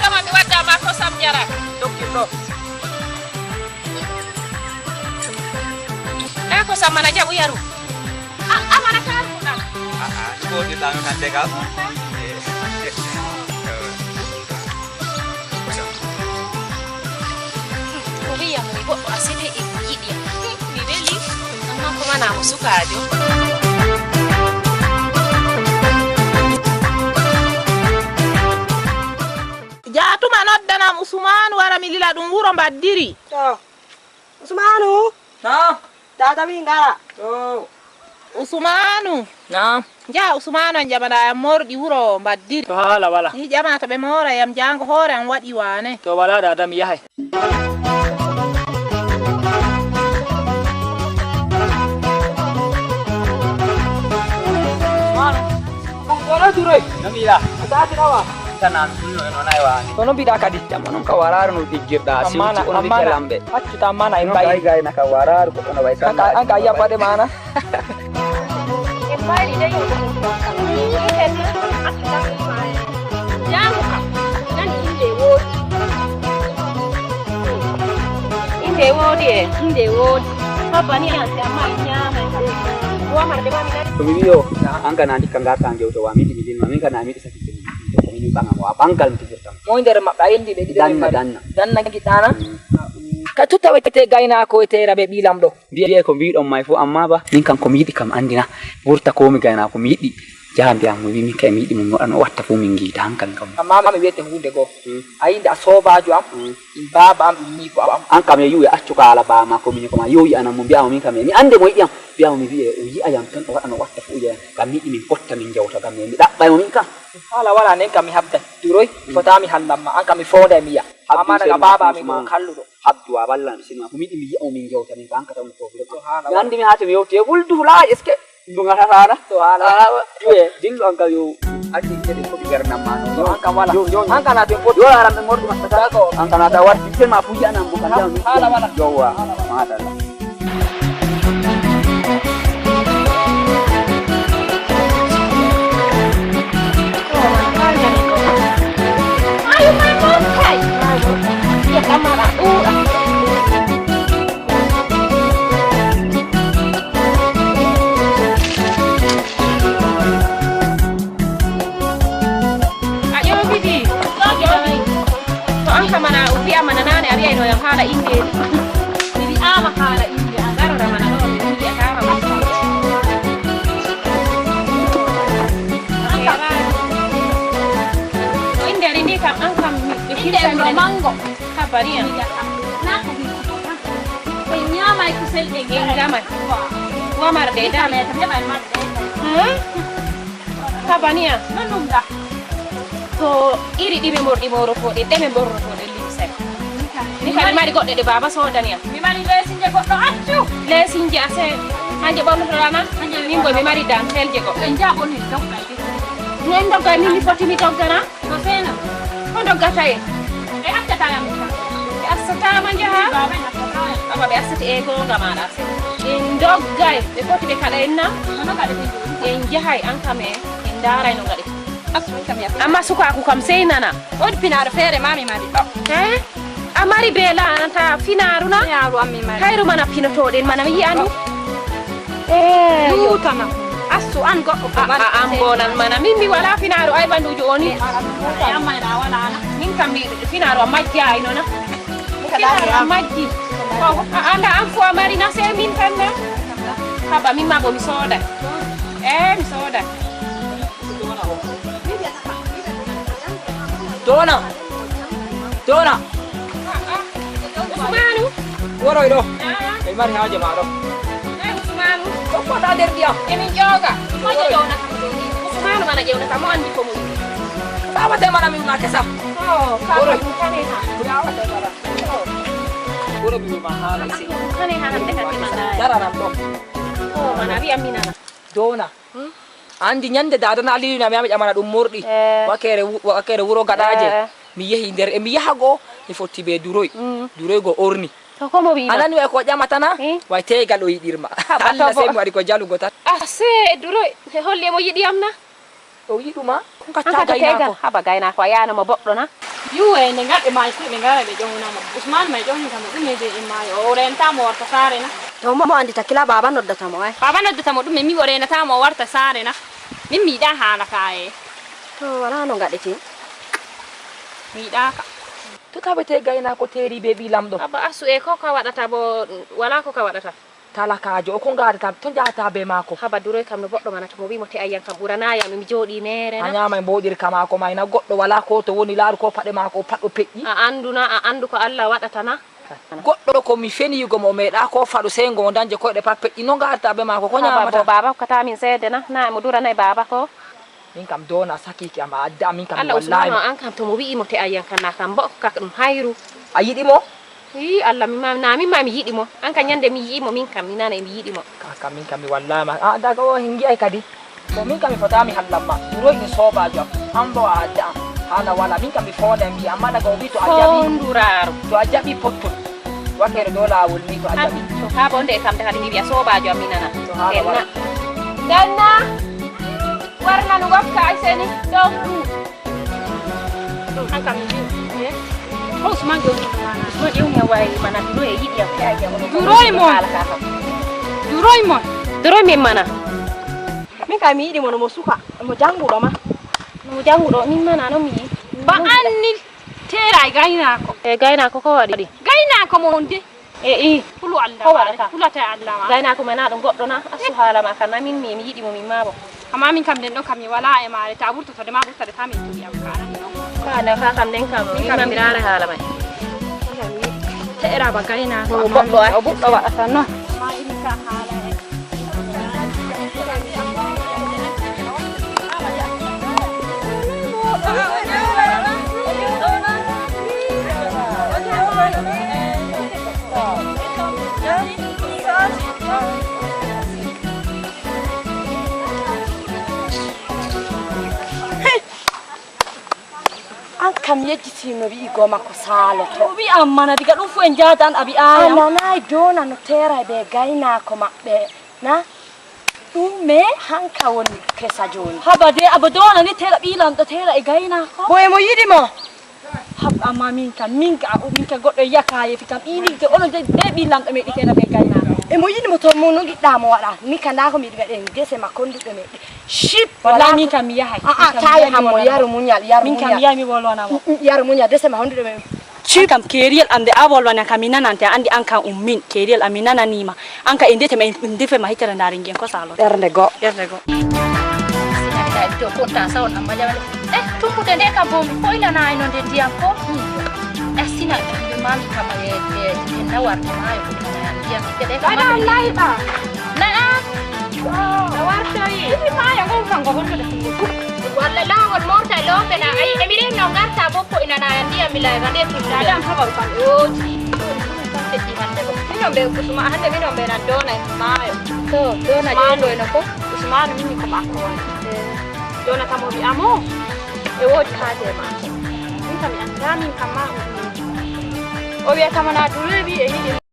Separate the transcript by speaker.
Speaker 1: kama mi wadda ma ko sam jara
Speaker 2: Tokkirɗo.
Speaker 1: ko sam mana jabu yaru amana kan
Speaker 3: Ko di tangan nanti kau.
Speaker 1: ko wiya mo go asite e yidi mi beli amma kuma na musu kajo
Speaker 4: Jatuma noddana Usman wara mi lila dum wuro baddiri.
Speaker 5: Usmanu.
Speaker 2: Naam.
Speaker 5: Tata minga.
Speaker 2: Oh.
Speaker 4: Usmanu.
Speaker 2: Naam.
Speaker 4: Ja Usmanu an jamana am mordi wuro baddiri.
Speaker 2: To hala wala.
Speaker 4: Ni jamana to be mora yam jango hore an wadi wane.
Speaker 2: To wala da mi yahay. Wala durai. Namila.
Speaker 5: Tata nawa.
Speaker 3: Tanan dulu nonai wani.
Speaker 2: Kono bida kadi.
Speaker 3: Jamono kawarar nu digirda
Speaker 2: Amana
Speaker 3: lambe.
Speaker 2: Accu ta mana
Speaker 3: Gai
Speaker 2: imbai.
Speaker 3: gai na kawarar ko na bai kan.
Speaker 2: An ka iya pade mana.
Speaker 1: Embai dai yo ko jamu nan inde wodi papa ni ase amma nyama wa marde mami nani
Speaker 3: Pemilio, angka nanti kanggar tanggung jawab wami di midin mami karena mami sakit ini. Ini bang mau pangkal mikir tam.
Speaker 2: Mo nder mabba indi be danna gidana. Ka tutta wete gayna ko ete rabe bilam do.
Speaker 3: Biya ko biɗon mai fu amma ba min kan ko mi yiɗi kam andina wurta ko mi gayna ko mi yiɗi jahambi am mi min kay mi yiɗi mo no watta fu min giita hankal kam.
Speaker 2: Amma mami wete hunde go. Ayinde a sobajo am, in baba am mi ko am.
Speaker 3: An kam yuwi accu kala ba ma ko min ko ma yoyi anam mo biya min kam mi ande mo yiɗi am biya mi biye o yi ayam tan o wada no watta fu je kam mi yiɗi min potta min jawta kam mi dabba mo min kam.
Speaker 2: Hala wala nen kam mi habda duroy fotami hallamma an kam mi fonda mi ya. Amma daga baba mi ko kalludo.
Speaker 3: Habdu wa ballan sinma ko mi yiɗi mi yi o min jawta min kan ka tan ko mi andi mi hata mi yowte buldu la eske dunga tara
Speaker 2: To hala.
Speaker 3: Ye, dillo an ka yo ati kede ko bi garna ma no
Speaker 2: An kam wala. An kana to pot.
Speaker 3: yo aram be mordu ma ta ko an kana ta wat sen ma fuji anam bu kan jaw mi
Speaker 2: Hala wala.
Speaker 3: yo wa ma da
Speaker 1: ayo mai mon kai ya kamera ayo bidi to an kamana ubi amana nane ari no yam hala inde bidi ama hala inde agaro da mana do bidi akara inde rini kam an kam inde mango habaria na ko bi nyama ikusel de ngama wa marde da me tambe ba marde habania nanum da to iri ɗiɓe morɗi moro ko ɗe ɗeme borro ko ɗe limse ni kadi mari goɗɗe ɗe baba sodaniya mi mari lesinje goɗɗo accu lesinje ase hanje ɓornotoɗama min bo mi mari dantelje goɗɗo en jaɓoni doggaji nen doggay min mi foti mi doggana ko sena ko doggata e e accatayam ɓe assatama jaha ama ɓe assati e gonga maɗa en doggay ɓe foti ɓe kaɗa en na en jahay an kam en daray no gaɗi amma sukaku kam sey nana wodi pinaru feere mami mari ɗo amari be lanata finaru na hayru mana pinotoɗen mana mi yi'andu yutana assu an goɗɗo an bonan mana min mi wala finaru ay bandujo oni min kam mi finaru a majji ay nona finaru a majji anda an fu a mari na sey min tan na haɓa min ma bo mi sooda mi sooda
Speaker 2: Dona.
Speaker 1: Usmanu
Speaker 2: Woroy do. Kay mari haje ma do.
Speaker 1: Usmanu
Speaker 2: Ko ta der dia.
Speaker 1: emin joga mo jona Usmanu mana jona kam mo andi ko mo
Speaker 2: Baba te mana min ma kesa.
Speaker 1: kala kane ha
Speaker 2: Woro bi ma hala si.
Speaker 1: kane ha hande kati mana
Speaker 2: Dara nam do.
Speaker 1: mana wi amina
Speaker 2: Dona. Andi nyande dada na ali na mi amana dum mordi. Wakere wuro gadaje. Mi yehi nder e mi yahago mi fotti be duroy. Duroy go orni.
Speaker 1: to ko mo wi
Speaker 2: Anani we ko jamatana way tegal o yidirma. Allah sai mi wari ko jalugo tan.
Speaker 1: ase duro holli mo yidi amna
Speaker 2: O yiduma. Ka
Speaker 1: an ka
Speaker 2: ta gayna
Speaker 1: tegal
Speaker 2: ko.
Speaker 1: haba gayna ko ayana mo boddo na Yue nengat e mai su nengat be jongna mo. Usman mai jongni kam dum be e mai o renta mo warta sare na.
Speaker 5: To mo andi takila baba noddata mo
Speaker 1: Baba noddata mo dum mi o renta mo warta sare na. Min mi da hala kae.
Speaker 5: to wala no gadeti
Speaker 1: Mi da ka.
Speaker 2: to tabete gayna ko teri be bi lamdo
Speaker 1: Aba asu e ko ka wadata bo wala ko ka wadata.
Speaker 2: talakajo o ko ngadata to jata be mako
Speaker 1: Haba duro kam no boddo manata mo wi mo te ayyan kam burana ya mi jodi mere na.
Speaker 2: anyama mbodir kama ko mayna goddo wala ko to woni laaru ko pade mako paddo peƴƴi
Speaker 1: A andu ko Allah wadata na.
Speaker 2: goddo ko mi feni yugo mo meeda ko fado sengo danje ko de pat peƴƴi no ngadata be mako ko nyamata
Speaker 1: Baba ko ta min sede na mo dura nay baba ko.
Speaker 2: min kam dona sakiki ama adda min kam
Speaker 1: Allah Usman
Speaker 2: wallahi
Speaker 1: an kam to mo wi mo te ayyan kan na kam bo ka dum hayru.
Speaker 2: ayidi mo
Speaker 1: Yi Allah mi ma mi yidi mo an kan nyande mi yi mo min kam mi nana mi yidi mo.
Speaker 2: kaka min kam mi wallahi ma daga o hingi ay kadi to min kam mi fotami hallamma duro ni sobajo ambo adda hala wala min kam mi fonda mi amma daga o bi to ajabi
Speaker 1: Nduraru.
Speaker 2: to ajabi potto wakere do lawol ni to ajabi
Speaker 1: To ha bonde kam de mi biya sobajo mi nana.
Speaker 2: to hala wala
Speaker 1: Danna warna no gokka ay seni do an kam mi Usman do
Speaker 5: ko diwnya way mana duro e yidi ya kaya mo
Speaker 1: Duroi mo Duroi mi mana
Speaker 5: min ka mi yidi mo no mo suka mo jangudo ma
Speaker 1: mo jangudo min mana no mi ba anni tera gaina ko gaina ko wadi gaina ko mo onde Kulu Allah
Speaker 5: Ko waɗata?
Speaker 1: Kulu ta Allah
Speaker 5: gayna ko mena dum goddo na asu hala ma kana min mi yidi mo min mabo
Speaker 1: amma min kam den do kam mi wala e maare ta burto to de ma burta de ta min to yam kana no
Speaker 5: kana ka kam den kam min ma mirare hala mai
Speaker 1: ta era ba gaina
Speaker 5: mo goddo ay o buddo wadata no
Speaker 1: ma ini ka hala
Speaker 5: an kam yejjitino wi go makko saloto
Speaker 6: wi amma diga dum fu en jaatan abi aya
Speaker 5: anana dona no tera be gayna ko mabbe na me hanka woni kesa joni
Speaker 6: haba de abadona ni tera bilam do tera e gayna ko
Speaker 5: boy mo yidi mo
Speaker 6: hab amma min ka goddo yakaye fi kam ini ke onon de bilam do me di tera be gayna
Speaker 5: e mo yidi mo to mo no gidda mo wada mi kanda ko mi diga den gese makondu be me ship
Speaker 6: wallahi min kam mi yahay
Speaker 5: tayi hammo yaru munyal
Speaker 6: min kam yami wolwana mo
Speaker 5: yaru munyal dese ma hondude me
Speaker 6: ci kam keriyel ande awol wana kamina nante andi anka ummin keriyel amina nanima anka indete me indefe ma hitara ndari ngen ko salo
Speaker 5: ernde go
Speaker 1: to ko ta sawon amma jawale tumude de ka bom ko ila na ino de dia ko sina de man kama ye na war ko ay ko na dia de ka ma wallahi ba na war tayi ni ma ya ngon kan go hondo de walla la wal morta lo be na ay de mire no ngarta bo ko ina na dia mi la ga de ti da dam haba kan o ji de ti hande bo mino be ko suma hande mino be na dona ma yo to dona je no ko usman mini ko ba ko dona kamo bi amo e wodi haje ma min kam mi anda min kam ma o wiya kama na dure bi e yidi